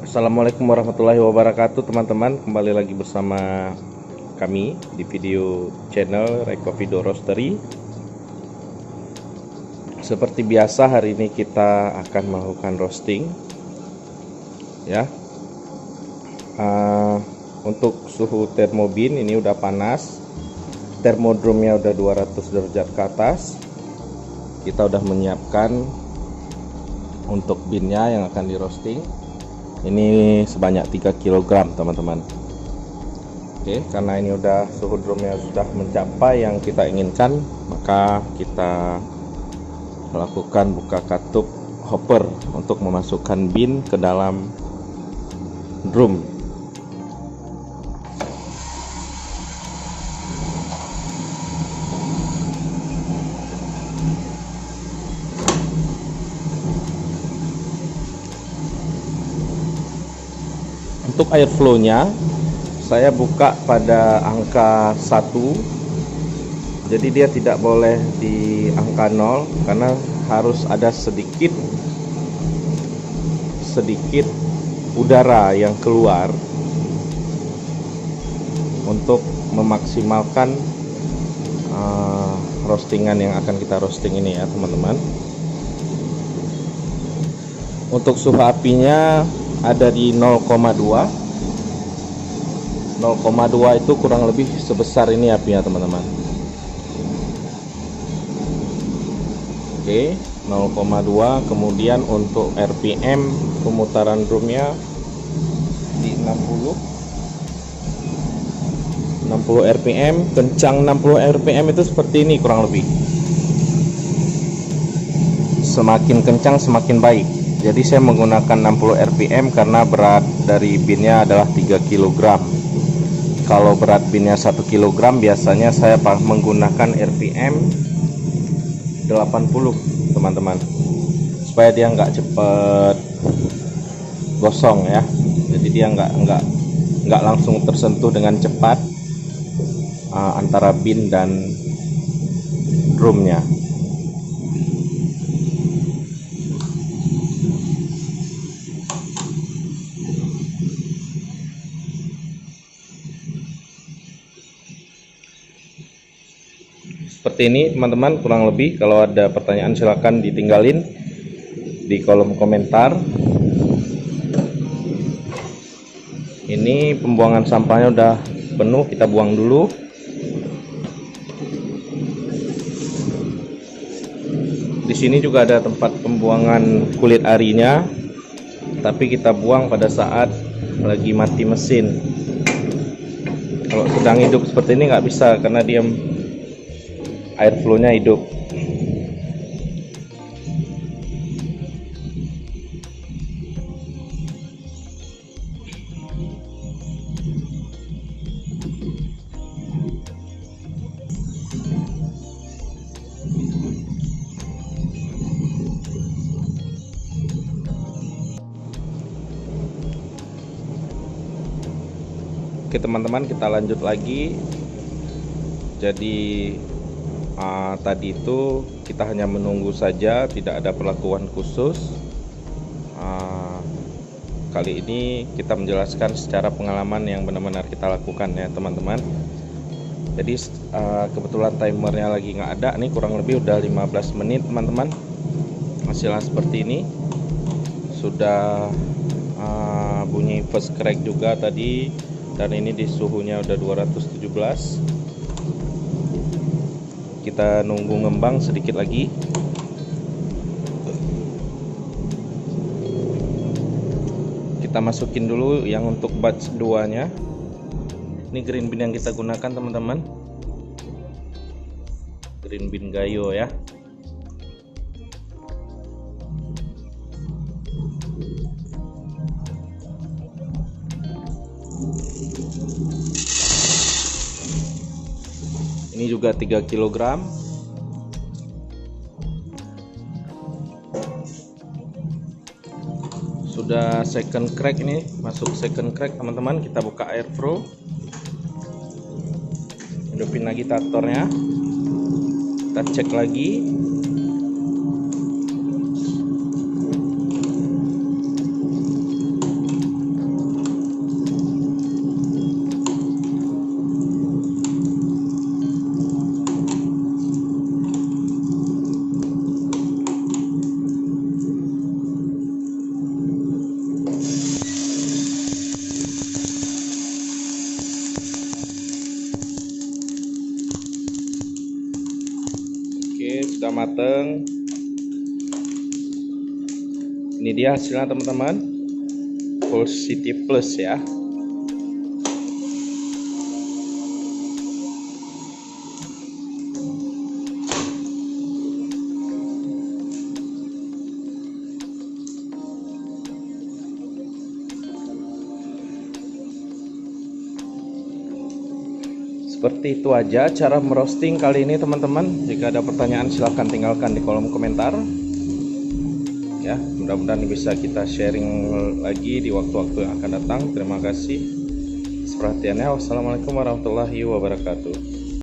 Assalamualaikum warahmatullahi wabarakatuh teman-teman. Kembali lagi bersama kami di video channel Recovido Roastery. Seperti biasa hari ini kita akan melakukan roasting ya. Untuk suhu termobin ini udah panas, termodrumnya udah 200 derajat ke atas. Kita udah menyiapkan untuk binnya yang akan di roasting. Ini sebanyak 3 kg teman-teman. Oke, karena ini udah suhu drumnya sudah mencapai yang kita inginkan, maka kita melakukan buka katup hopper untuk memasukkan bin ke dalam drum. Untuk air flow-nya saya buka pada angka 1, jadi dia tidak boleh di angka 0 karena harus ada sedikit udara yang keluar untuk memaksimalkan roastingan yang akan kita roasting ini ya teman-teman. Untuk suhu apinya ada di 0,2 itu kurang lebih sebesar ini apinya teman-teman. Oke, 0,2. Kemudian untuk RPM pemutaran drumnya di 60 RPM. Kencang 60 RPM itu seperti ini kurang lebih. Semakin kencang semakin baik. Jadi saya menggunakan 60 RPM karena berat dari binnya adalah 3 kg. Kalau berat binnya 1 kg biasanya saya menggunakan RPM 80 teman-teman, supaya dia nggak cepet gosong ya. Jadi dia nggak langsung tersentuh dengan cepat antara bin dan drumnya. Seperti ini teman-teman kurang lebih. Kalau ada pertanyaan silahkan ditinggalin di kolom komentar. Ini pembuangan sampahnya udah penuh, kita buang dulu. Di sini juga ada tempat pembuangan kulit arinya, tapi kita buang pada saat lagi mati mesin. Kalau sedang hidup seperti ini nggak bisa karena dia air flow-nya hidup. Oke teman-teman, kita lanjut lagi. Jadi tadi itu kita hanya menunggu saja, tidak ada perlakuan khusus. Kali ini kita menjelaskan secara pengalaman yang benar-benar kita lakukan ya teman-teman. Jadi kebetulan timernya lagi nggak ada nih, kurang lebih udah 15 menit teman-teman. Hasilnya seperti ini, sudah bunyi first crack juga tadi, dan ini di suhunya udah 217. Kita nunggu ngembang sedikit lagi. Kita masukin dulu yang untuk batch 2 nya. Ini green bean yang kita gunakan teman-teman, green bean gayo ya. Ini juga 3 kg. Sudah second crack, ini masuk second crack teman-teman. Kita buka air flow, hidupin lagi traktornya, kita cek lagi. mateng. Ini dia hasilnya teman-teman, full city plus ya. Seperti itu aja cara merosting kali ini teman-teman. Jika ada pertanyaan silahkan tinggalkan di kolom komentar ya. Mudah-mudahan bisa kita sharing lagi di waktu-waktu yang akan datang. Terima kasih atas perhatiannya. Wassalamualaikum warahmatullahi wabarakatuh.